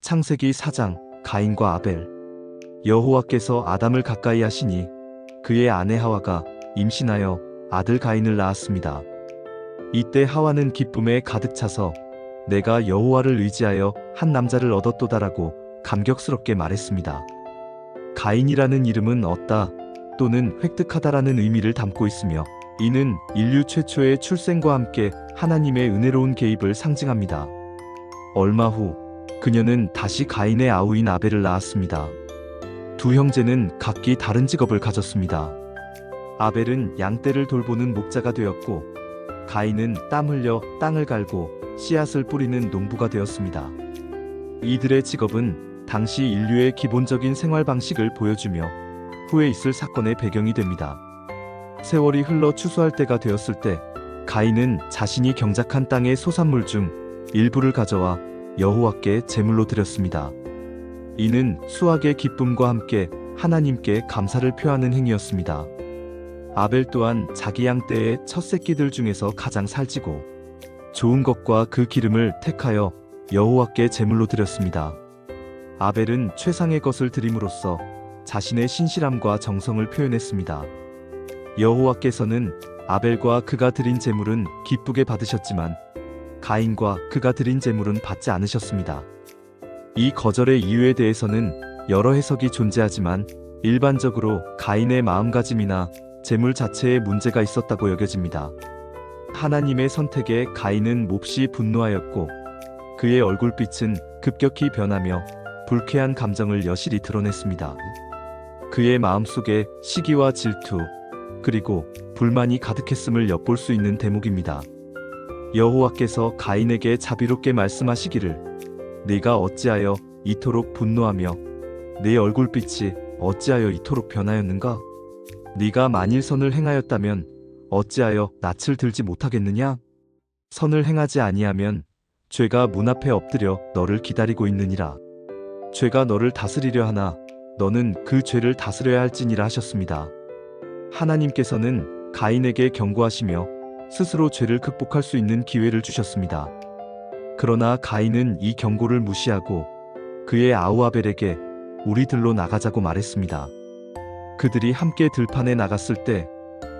창세기 4장 가인과 아벨. 여호와께서 아담을 가까이 하시니 그의 아내 하와가 임신하여 아들 가인을 낳았습니다. 이때 하와는 기쁨에 가득 차서 내가 여호와를 의지하여 한 남자를 얻었도다라고 감격스럽게 말했습니다. 가인이라는 이름은 얻다 또는 획득하다라는 의미를 담고 있으며 이는 인류 최초의 출생과 함께 하나님의 은혜로운 개입을 상징합니다. 얼마 후 그녀는 다시 가인의 아우인 아벨을 낳았습니다. 두 형제는 각기 다른 직업을 가졌습니다. 아벨은 양떼를 돌보는 목자가 되었고 가인은 땀 흘려 땅을 갈고 씨앗을 뿌리는 농부가 되었습니다. 이들의 직업은 당시 인류의 기본적인 생활 방식을 보여주며 후에 있을 사건의 배경이 됩니다. 세월이 흘러 추수할 때가 되었을 때 가인은 자신이 경작한 땅의 소산물 중 일부를 가져와 여호와께 제물로 드렸습니다. 이는 수확의 기쁨과 함께 하나님께 감사를 표하는 행위였습니다. 아벨 또한 자기 양떼의 첫 새끼들 중에서 가장 살찌고 좋은 것과 그 기름을 택하여 여호와께 제물로 드렸습니다. 아벨은 최상의 것을 드림으로써 자신의 신실함과 정성을 표현했습니다. 여호와께서는 아벨과 그가 드린 제물은 기쁘게 받으셨지만 가인과 그가 드린 제물은 받지 않으셨습니다. 이 거절의 이유에 대해서는 여러 해석이 존재하지만 일반적으로 가인의 마음가짐이나 제물 자체에 문제가 있었다고 여겨집니다. 하나님의 선택에 가인은 몹시 분노하였고 그의 얼굴빛은 급격히 변하며 불쾌한 감정을 여실히 드러냈습니다. 그의 마음속에 시기와 질투 그리고 불만이 가득했음을 엿볼 수 있는 대목입니다. 여호와께서 가인에게 자비롭게 말씀하시기를 네가 어찌하여 이토록 분노하며 네 얼굴빛이 어찌하여 이토록 변하였는가? 네가 만일 선을 행하였다면 어찌하여 낯을 들지 못하겠느냐? 선을 행하지 아니하면 죄가 문 앞에 엎드려 너를 기다리고 있느니라. 죄가 너를 다스리려 하나 너는 그 죄를 다스려야 할지니라 하셨습니다. 하나님께서는 가인에게 경고하시며 스스로 죄를 극복할 수 있는 기회를 주셨습니다. 그러나 가인은 이 경고를 무시하고 그의 아우 아벨에게 우리들로 나가자고 말했습니다. 그들이 함께 들판에 나갔을 때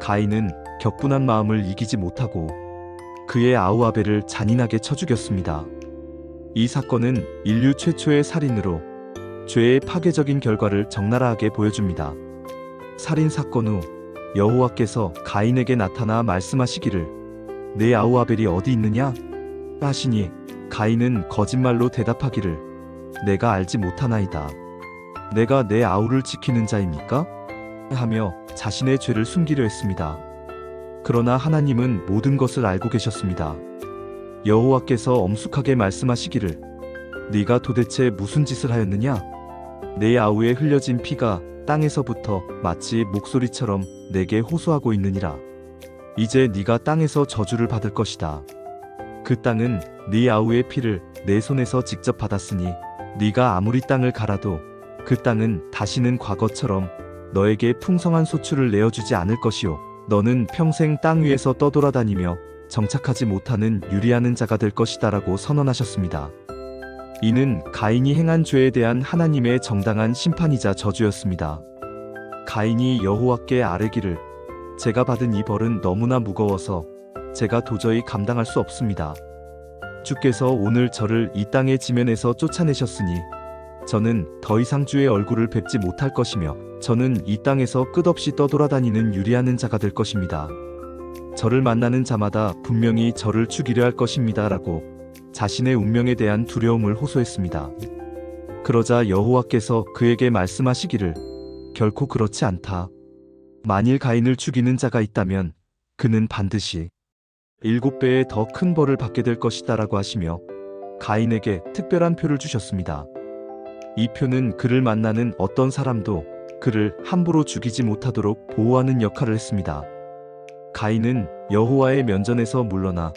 가인은 격분한 마음을 이기지 못하고 그의 아우 아벨을 잔인하게 쳐 죽였습니다. 이 사건은 인류 최초의 살인으로 죄의 파괴적인 결과를 적나라하게 보여줍니다. 살인 사건 후 여호와께서 가인에게 나타나 말씀하시기를 내 아우 아벨이 어디 있느냐? 하시니 가인은 거짓말로 대답하기를 내가 알지 못하나이다. 내가 내 아우를 지키는 자입니까? 하며 자신의 죄를 숨기려 했습니다. 그러나 하나님은 모든 것을 알고 계셨습니다. 여호와께서 엄숙하게 말씀하시기를 네가 도대체 무슨 짓을 하였느냐? 내 아우에 흘려진 피가 땅에서부터 마치 목소리처럼 내게 호소하고 있느니라. 이제 네가 땅에서 저주를 받을 것이다. 그 땅은 네 아우의 피를 내 손에서 직접 받았으니 네가 아무리 땅을 갈아도 그 땅은 다시는 과거처럼 너에게 풍성한 소출을 내어주지 않을 것이요 너는 평생 땅 위에서 떠돌아다니며 정착하지 못하는 유리하는 자가 될 것이다라고 선언하셨습니다. 이는 가인이 행한 죄에 대한 하나님의 정당한 심판이자 저주였습니다. 가인이 여호와께 아뢰기를 제가 받은 이 벌은 너무나 무거워서 제가 도저히 감당할 수 없습니다. 주께서 오늘 저를 이 땅의 지면에서 쫓아내셨으니 저는 더 이상 주의 얼굴을 뵙지 못할 것이며 저는 이 땅에서 끝없이 떠돌아다니는 유리하는 자가 될 것입니다. 저를 만나는 자마다 분명히 저를 죽이려 할 것입니다. 라고 자신의 운명에 대한 두려움을 호소했습니다. 그러자 여호와께서 그에게 말씀하시기를 결코 그렇지 않다. 만일 가인을 죽이는 자가 있다면 그는 반드시 7배의 더 큰 벌을 받게 될 것이다 라고 하시며 가인에게 특별한 표를 주셨습니다. 이 표는 그를 만나는 어떤 사람도 그를 함부로 죽이지 못하도록 보호하는 역할을 했습니다. 가인은 여호와의 면전에서 물러나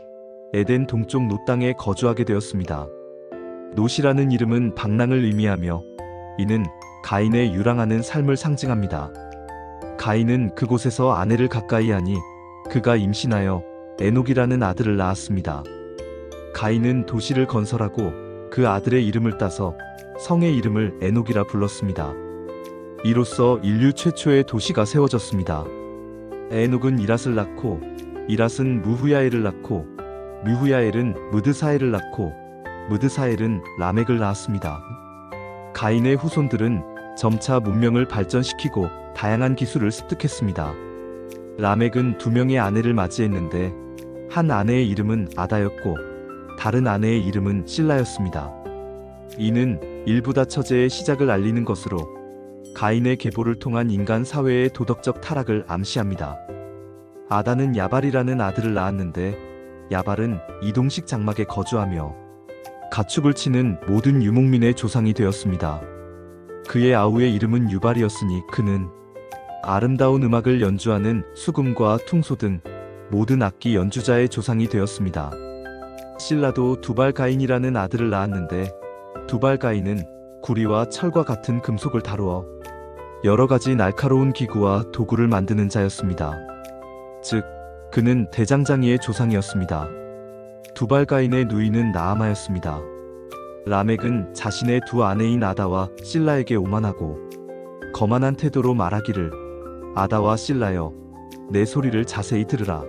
에덴 동쪽 놋 땅에 거주하게 되었습니다. 놋이라는 이름은 방랑을 의미하며 이는 가인의 유랑하는 삶을 상징합니다. 가인은 그곳에서 아내를 가까이 하니 그가 임신하여 에녹이라는 아들을 낳았습니다. 가인은 도시를 건설하고 그 아들의 이름을 따서 성의 이름을 에녹이라 불렀습니다. 이로써 인류 최초의 도시가 세워졌습니다. 에녹은 이랏을 낳고 이랏은 무후야엘을 낳고 뮤후야엘은 무드사엘을 낳고 무드사엘은 라멕을 낳았습니다. 가인의 후손들은 점차 문명을 발전시키고 다양한 기술을 습득했습니다. 라멕은 2명의 아내를 맞이했는데 한 아내의 이름은 아다였고 다른 아내의 이름은 실라였습니다. 이는 일부다 처제의 시작을 알리는 것으로 가인의 계보를 통한 인간 사회의 도덕적 타락을 암시합니다. 아다는 야발이라는 아들을 낳았는데 야발은 이동식 장막에 거주하며 가축을 치는 모든 유목민의 조상이 되었습니다. 그의 아우의 이름은 유발이었으니 그는 아름다운 음악을 연주하는 수금과 퉁소 등 모든 악기 연주자의 조상이 되었습니다. 실라도 두발가인이라는 아들을 낳았는데 두발가인은 구리와 철과 같은 금속을 다루어 여러 가지 날카로운 기구와 도구를 만드는 자였습니다. 즉, 그는 대장장이의 조상이었습니다. 두발가인의 누이는 나아마였습니다. 라멕은 자신의 두 아내인 아다와 실라에게 오만하고 거만한 태도로 말하기를 아다와 실라여, 내 소리를 자세히 들으라.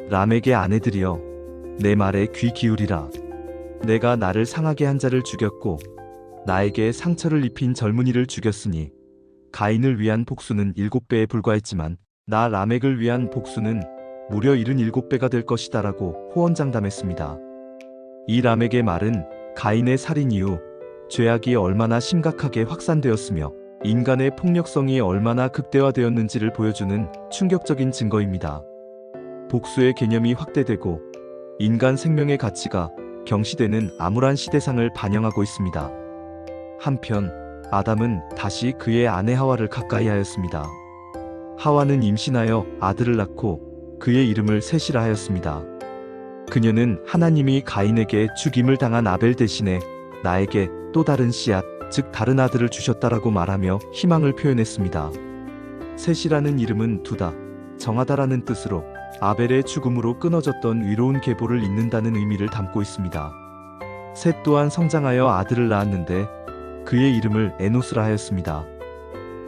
라멕의 아내들이여, 내 말에 귀 기울이라. 내가 나를 상하게 한 자를 죽였고 나에게 상처를 입힌 젊은이를 죽였으니 가인을 위한 복수는 7배에 불과했지만 나 라멕을 위한 복수는 무려 77배가 될 것이다 라고 호언장담했습니다. 이 라멕의 말은 가인의 살인 이후 죄악이 얼마나 심각하게 확산되었으며 인간의 폭력성이 얼마나 극대화되었는지를 보여주는 충격적인 증거입니다. 복수의 개념이 확대되고 인간 생명의 가치가 경시되는 암울한 시대상을 반영하고 있습니다. 한편 아담은 다시 그의 아내 하와를 가까이 하였습니다. 하와는 임신하여 아들을 낳고 그의 이름을 셋이라 하였습니다. 그녀는 하나님이 가인에게 죽임을 당한 아벨 대신에 나에게 또 다른 씨앗, 즉 다른 아들을 주셨다라고 말하며 희망을 표현했습니다. 셋이라는 이름은 두다, 정하다라는 뜻으로 아벨의 죽음으로 끊어졌던 위로운 계보를 잇는다는 의미를 담고 있습니다. 셋 또한 성장하여 아들을 낳았는데 그의 이름을 에노스라 하였습니다.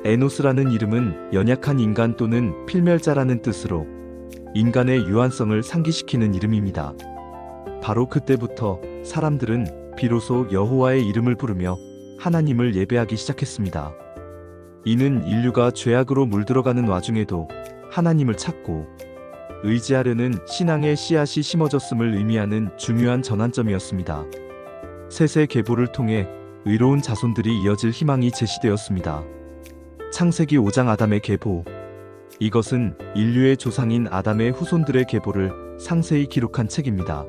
에노스라는 이름은 연약한 인간 또는 필멸자라는 뜻으로 인간의 유한성을 상기시키는 이름입니다. 바로 그때부터 사람들은 비로소 여호와의 이름을 부르며 하나님을 예배하기 시작했습니다. 이는 인류가 죄악으로 물들어가는 와중에도 하나님을 찾고 의지하려는 신앙의 씨앗이 심어졌음을 의미하는 중요한 전환점이었습니다. 셋의 계보를 통해 의로운 자손들이 이어질 희망이 제시되었습니다. 창세기 5장 아담의 계보. 이것은 인류의 조상인 아담의 후손들의 계보를 상세히 기록한 책입니다.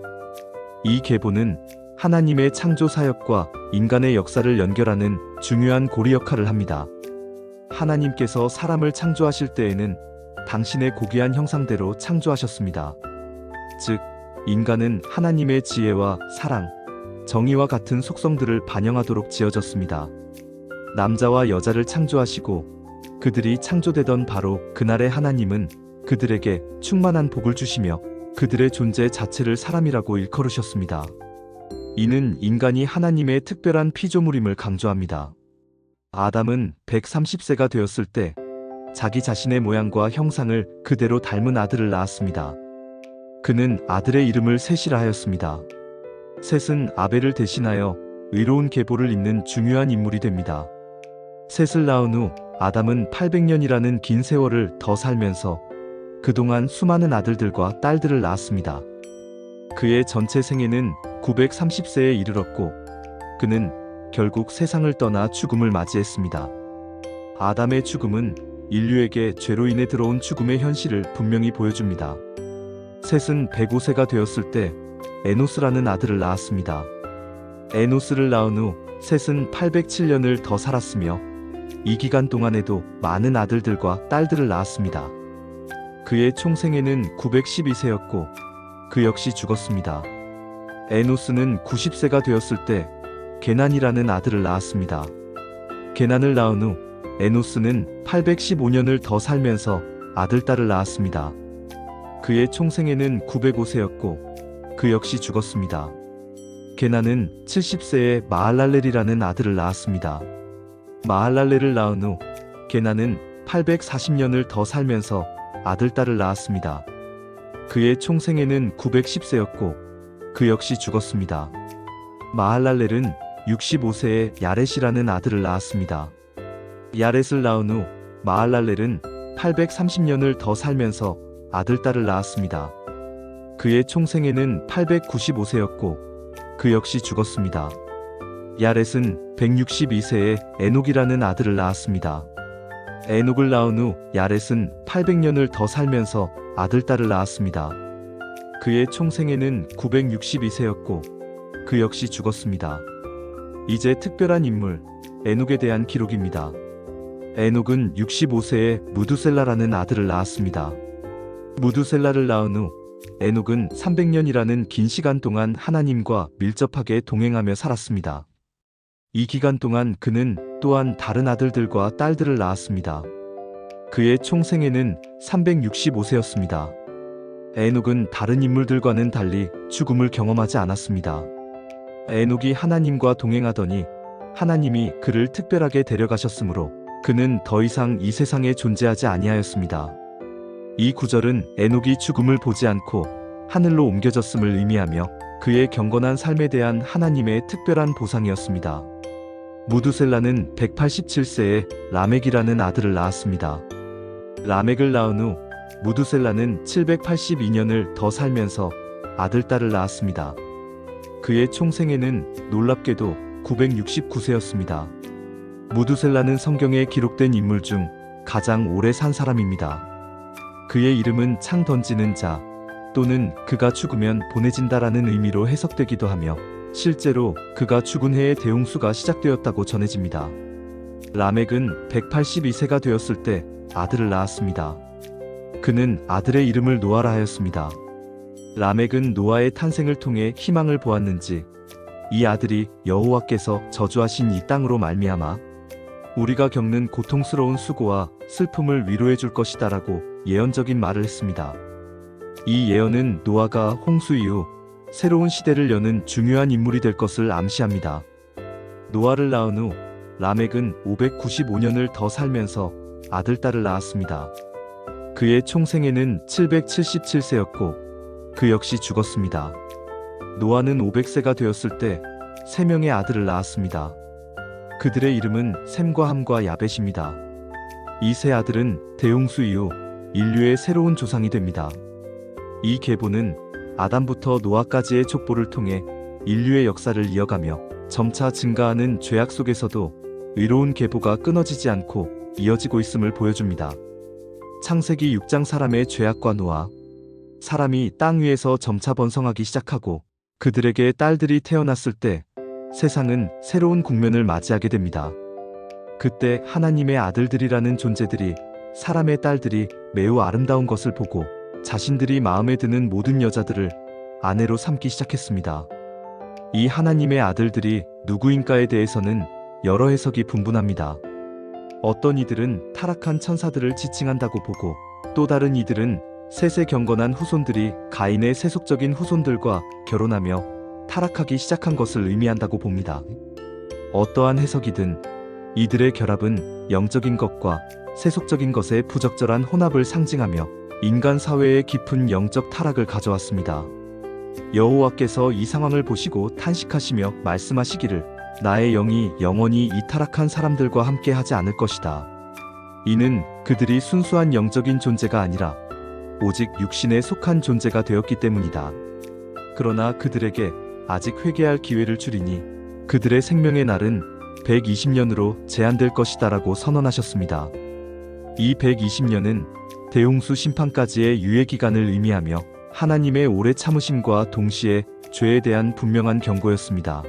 이 계보는 하나님의 창조 사역과 인간의 역사를 연결하는 중요한 고리 역할을 합니다. 하나님께서 사람을 창조하실 때에는 당신의 고귀한 형상대로 창조하셨습니다. 즉, 인간은 하나님의 지혜와 사랑, 정의와 같은 속성들을 반영하도록 지어졌습니다. 남자와 여자를 창조하시고 그들이 창조되던 바로 그날의 하나님은 그들에게 충만한 복을 주시며 그들의 존재 자체를 사람이라고 일컬으셨습니다. 이는 인간이 하나님의 특별한 피조물임을 강조합니다. 아담은 130세가 되었을 때 자기 자신의 모양과 형상을 그대로 닮은 아들을 낳았습니다. 그는 아들의 이름을 셋이라 하였습니다. 셋은 아벨을 대신하여 의로운 계보를 잇는 중요한 인물이 됩니다. 셋을 낳은 후 아담은 800년이라는 긴 세월을 더 살면서 그동안 수많은 아들들과 딸들을 낳았습니다. 그의 전체 생애는 930세에 이르렀고 그는 결국 세상을 떠나 죽음을 맞이했습니다. 아담의 죽음은 인류에게 죄로 인해 들어온 죽음의 현실을 분명히 보여줍니다. 셋은 105세가 되었을 때 에노스라는 아들을 낳았습니다. 에노스를 낳은 후 셋은 807년을 더 살았으며 이 기간 동안에도 많은 아들들과 딸들을 낳았습니다. 그의 총 생애는 912세였고 그 역시 죽었습니다. 에노스는 90세가 되었을 때 게난이라는 아들을 낳았습니다. 게난을 낳은 후 에노스는 815년을 더 살면서 아들, 딸을 낳았습니다. 그의 총 생애는 905세였고 그 역시 죽었습니다. 게나는 70세에 마할랄렐이라는 아들을 낳았습니다. 마할랄렐을 낳은 후 게나는 840년을 더 살면서 아들, 딸을 낳았습니다. 그의 총 생애는 910세였고 그 역시 죽었습니다. 마할랄렐은 65세에 야렛이라는 아들을 낳았습니다. 야렛을 낳은 후 마할랄렐은 830년을 더 살면서 아들, 딸을 낳았습니다. 그의 총 생애는 895세였고 그 역시 죽었습니다. 야렛은 162세에 에녹이라는 아들을 낳았습니다. 에녹을 낳은 후 야렛은 800년을 더 살면서 아들, 딸을 낳았습니다. 그의 총 생애는 962세였고 그 역시 죽었습니다. 이제 특별한 인물 에녹에 대한 기록입니다. 에녹은 65세에 무두셀라라는 아들을 낳았습니다. 무두셀라를 낳은 후 에녹은 300년이라는 긴 시간 동안 하나님과 밀접하게 동행하며 살았습니다. 이 기간 동안 그는 또한 다른 아들들과 딸들을 낳았습니다. 그의 총 생애는 365세였습니다. 에녹은 다른 인물들과는 달리 죽음을 경험하지 않았습니다. 에녹이 하나님과 동행하더니 하나님이 그를 특별하게 데려가셨으므로 그는 더 이상 이 세상에 존재하지 아니하였습니다. 이 구절은 에녹이 죽음을 보지 않고 하늘로 옮겨졌음을 의미하며 그의 경건한 삶에 대한 하나님의 특별한 보상이었습니다. 무두셀라는 187세에 라멕이라는 아들을 낳았습니다. 라멕을 낳은 후 무두셀라는 782년을 더 살면서 아들, 딸을 낳았습니다. 그의 총 생애는 놀랍게도 969세였습니다. 무두셀라는 성경에 기록된 인물 중 가장 오래 산 사람입니다. 그의 이름은 창 던지는 자 또는 그가 죽으면 보내진다라는 의미로 해석되기도 하며 실제로 그가 죽은 해에 대홍수가 시작되었다고 전해집니다. 라멕은 182세가 되었을 때 아들을 낳았습니다. 그는 아들의 이름을 노아라 하였습니다. 라멕은 노아의 탄생을 통해 희망을 보았는지 이 아들이 여호와께서 저주하신 이 땅으로 말미암아 우리가 겪는 고통스러운 수고와 슬픔을 위로해 줄 것이다라고 예언적인 말을 했습니다. 이 예언은 노아가 홍수 이후 새로운 시대를 여는 중요한 인물이 될 것을 암시합니다. 노아를 낳은 후 라멕은 595년을 더 살면서 아들, 딸을 낳았습니다. 그의 총 생애는 777세였고 그 역시 죽었습니다. 노아는 500세가 되었을 때 3명의 아들을 낳았습니다. 그들의 이름은 셈과 함과 야벳입니다. 이 세 아들은 대홍수 이후 인류의 새로운 조상이 됩니다. 이 계보는 아담부터 노아까지의 족보를 통해 인류의 역사를 이어가며 점차 증가하는 죄악 속에서도 의로운 계보가 끊어지지 않고 이어지고 있음을 보여줍니다. 창세기 6장 사람의 죄악과 노아, 사람이 땅 위에서 점차 번성하기 시작하고 그들에게 딸들이 태어났을 때 세상은 새로운 국면을 맞이하게 됩니다. 그때 하나님의 아들들이라는 존재들이 사람의 딸들이 매우 아름다운 것을 보고 자신들이 마음에 드는 모든 여자들을 아내로 삼기 시작했습니다. 이 하나님의 아들들이 누구인가에 대해서는 여러 해석이 분분합니다. 어떤 이들은 타락한 천사들을 지칭한다고 보고 또 다른 이들은 셋의 경건한 후손들이 가인의 세속적인 후손들과 결혼하며 타락하기 시작한 것을 의미한다고 봅니다. 어떠한 해석이든 이들의 결합은 영적인 것과 세속적인 것의 부적절한 혼합을 상징하며 인간 사회에 깊은 영적 타락을 가져왔습니다. 여호와께서 이 상황을 보시고 탄식하시며 말씀하시기를 나의 영이 영원히 이 타락한 사람들과 함께 하지 않을 것이다. 이는 그들이 순수한 영적인 존재가 아니라 오직 육신에 속한 존재가 되었기 때문이다. 그러나 그들에게 아직 회개할 기회를 주리니 그들의 생명의 날은 120년으로 제한될 것이다라고 선언하셨습니다. 이 120년은 대홍수 심판까지의 유예 기간을 의미하며 하나님의 오래 참으심과 동시에 죄에 대한 분명한 경고였습니다.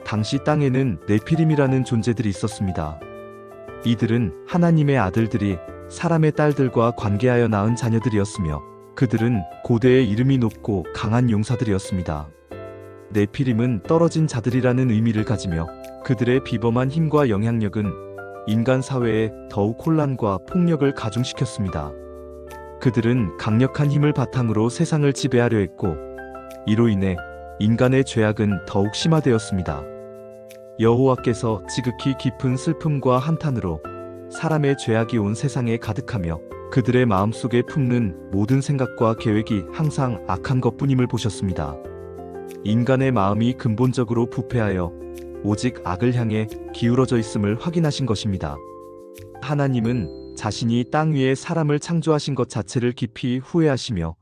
당시 땅에는 네피림이라는 존재들이 있었습니다. 이들은 하나님의 아들들이 사람의 딸들과 관계하여 낳은 자녀들이었으며 그들은 고대의 이름이 높고 강한 용사들이었습니다. 네피림은 떨어진 자들이라는 의미를 가지며 그들의 비범한 힘과 영향력은 인간 사회에 더욱 혼란과 폭력을 가중시켰습니다. 그들은 강력한 힘을 바탕으로 세상을 지배하려 했고 이로 인해 인간의 죄악은 더욱 심화되었습니다. 여호와께서 지극히 깊은 슬픔과 한탄으로 사람의 죄악이 온 세상에 가득하며 그들의 마음속에 품는 모든 생각과 계획이 항상 악한 것뿐임을 보셨습니다. 인간의 마음이 근본적으로 부패하여 오직 악을 향해 기울어져 있음을 확인하신 것입니다. 하나님은 자신이 땅 위에 사람을 창조하신 것 자체를 깊이 후회하시며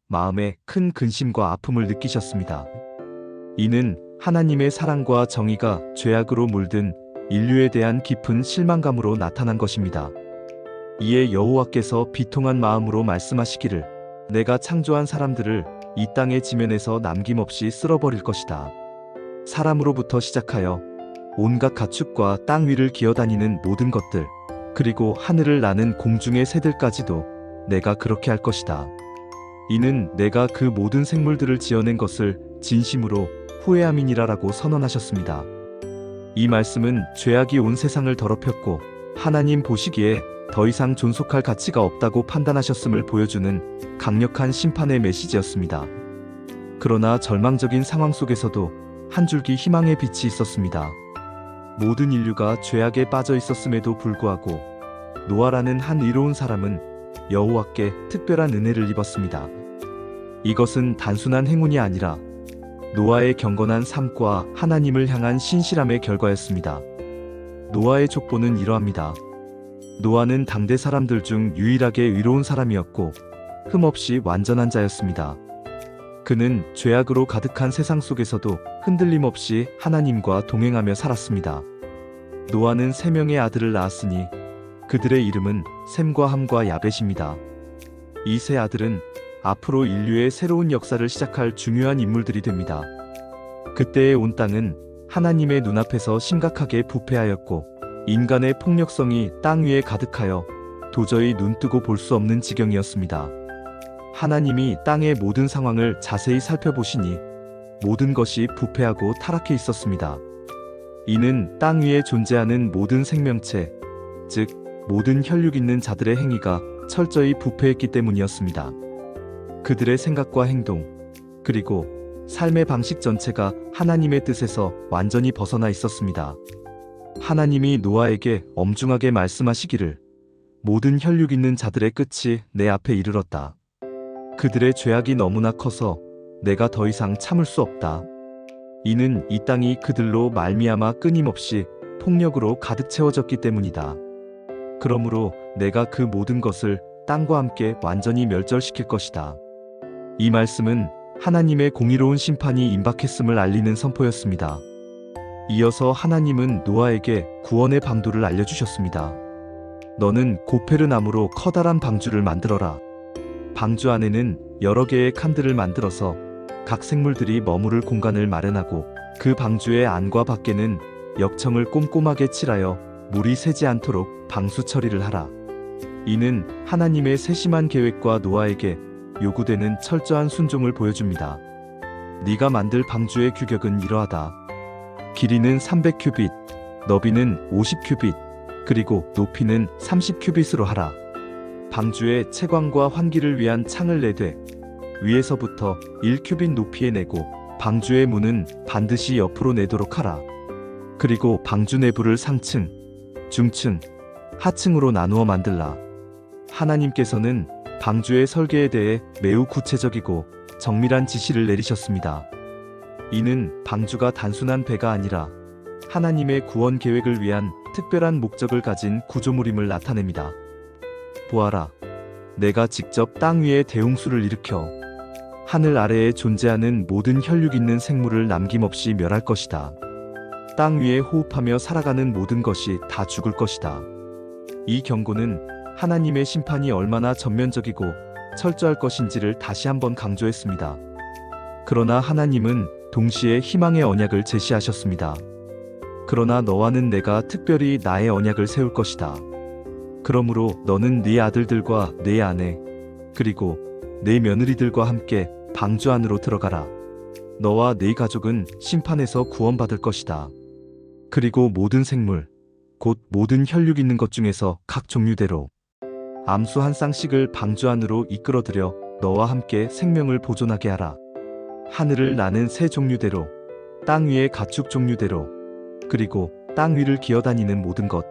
마음에 큰 근심과 아픔을 느끼셨습니다. 이는 하나님의 사랑과 정의가 죄악으로 물든 인류에 대한 깊은 실망감으로 나타난 것입니다. 이에 여호와께서 비통한 마음으로 말씀하시기를 내가 창조한 사람들을 이 땅의 지면에서 남김없이 쓸어버릴 것이다. 사람으로부터 시작하여 온갖 가축과 땅 위를 기어다니는 모든 것들 그리고 하늘을 나는 공중의 새들까지도 내가 그렇게 할 것이다. 이는 내가 그 모든 생물들을 지어낸 것을 진심으로 후회함이니라라고 선언하셨습니다. 이 말씀은 죄악이 온 세상을 더럽혔고 하나님 보시기에 더 이상 존속할 가치가 없다고 판단하셨음을 보여주는 강력한 심판의 메시지였습니다. 그러나 절망적인 상황 속에서도 한 줄기 희망의 빛이 있었습니다. 모든 인류가 죄악에 빠져 있었음에도 불구하고 노아라는 한 의로운 사람은 여호와께 특별한 은혜를 입었습니다. 이것은 단순한 행운이 아니라 노아의 경건한 삶과 하나님을 향한 신실함의 결과였습니다. 노아의 족보는 이러합니다. 노아는 당대 사람들 중 유일하게 의로운 사람이었고 흠없이 완전한 자였습니다. 그는 죄악으로 가득한 세상 속에서도 흔들림 없이 하나님과 동행하며 살았습니다. 노아는 3명의 아들을 낳았으니 그들의 이름은 셈과 함과 야벳입니다. 이 세 아들은 앞으로 인류의 새로운 역사를 시작할 중요한 인물들이 됩니다. 그때의 온 땅은 하나님의 눈앞에서 심각하게 부패하였고 인간의 폭력성이 땅 위에 가득하여 도저히 눈뜨고 볼 수 없는 지경이었습니다. 하나님이 땅의 모든 상황을 자세히 살펴보시니 모든 것이 부패하고 타락해 있었습니다. 이는 땅 위에 존재하는 모든 생명체, 즉 모든 혈육 있는 자들의 행위가 철저히 부패했기 때문이었습니다. 그들의 생각과 행동, 그리고 삶의 방식 전체가 하나님의 뜻에서 완전히 벗어나 있었습니다. 하나님이 노아에게 엄중하게 말씀하시기를 모든 혈육 있는 자들의 끝이 내 앞에 이르렀다. 그들의 죄악이 너무나 커서 내가 더 이상 참을 수 없다. 이는 이 땅이 그들로 말미암아 끊임없이 폭력으로 가득 채워졌기 때문이다. 그러므로 내가 그 모든 것을 땅과 함께 완전히 멸절시킬 것이다. 이 말씀은 하나님의 공의로운 심판이 임박했음을 알리는 선포였습니다. 이어서 하나님은 노아에게 구원의 방도를 알려주셨습니다. 너는 고페르 나무로 커다란 방주를 만들어라. 방주 안에는 여러 개의 칸들을 만들어서 각 생물들이 머무를 공간을 마련하고 그 방주의 안과 밖에는 역청을 꼼꼼하게 칠하여 물이 새지 않도록 방수 처리를 하라. 이는 하나님의 세심한 계획과 노아에게 요구되는 철저한 순종을 보여줍니다. 네가 만들 방주의 규격은 이러하다. 길이는 300큐빗, 너비는 50큐빗, 그리고 높이는 30큐빗으로 하라. 방주에 채광과 환기를 위한 창을 내되 위에서부터 1큐빗 높이에 내고 방주의 문은 반드시 옆으로 내도록 하라. 그리고 방주 내부를 상층, 중층, 하층으로 나누어 만들라. 하나님께서는 방주의 설계에 대해 매우 구체적이고 정밀한 지시를 내리셨습니다. 이는 방주가 단순한 배가 아니라 하나님의 구원 계획을 위한 특별한 목적을 가진 구조물임을 나타냅니다. 보아라, 내가 직접 땅 위에 대홍수를 일으켜 하늘 아래에 존재하는 모든 혈육 있는 생물을 남김없이 멸할 것이다. 땅 위에 호흡하며 살아가는 모든 것이 다 죽을 것이다. 이 경고는 하나님의 심판이 얼마나 전면적이고 철저할 것인지를 다시 한번 강조했습니다. 그러나 하나님은 동시에 희망의 언약을 제시하셨습니다. 그러나 너와는 내가 특별히 나의 언약을 세울 것이다. 그러므로 너는 네 아들들과 네 아내, 그리고 네 며느리들과 함께 방주 안으로 들어가라. 너와 네 가족은 심판에서 구원받을 것이다. 그리고 모든 생물, 곧 모든 혈육 있는 것 중에서 각 종류대로 암수 한 쌍씩을 방주 안으로 이끌어들여 너와 함께 생명을 보존하게 하라. 하늘을 나는 새 종류대로, 땅 위의 가축 종류대로, 그리고 땅 위를 기어다니는 모든 것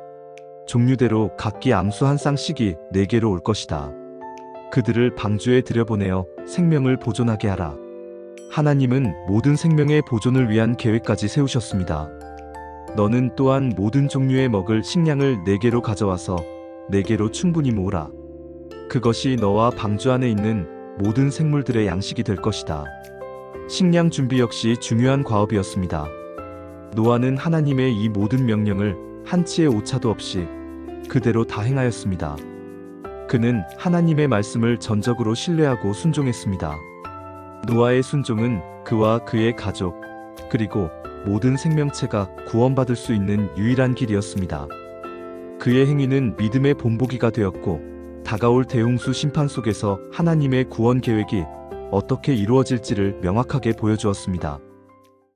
종류대로 각기 암수 한 쌍씩이 내게로 올 것이다. 그들을 방주에 들여보내어 생명을 보존하게 하라. 하나님은 모든 생명의 보존을 위한 계획까지 세우셨습니다. 너는 또한 모든 종류의 먹을 식량을 내게로 가져와서 내게로 충분히 모으라. 그것이 너와 방주 안에 있는 모든 생물들의 양식이 될 것이다. 식량 준비 역시 중요한 과업이었습니다. 노아는 하나님의 이 모든 명령을 한치의 오차도 없이 그대로 다 행하였습니다. 그는 하나님의 말씀을 전적으로 신뢰하고 순종했습니다. 노아의 순종은 그와 그의 가족, 그리고 모든 생명체가 구원받을 수 있는 유일한 길이었습니다. 그의 행위는 믿음의 본보기가 되었고, 다가올 대홍수 심판 속에서 하나님의 구원 계획이 어떻게 이루어질지를 명확하게 보여주었습니다.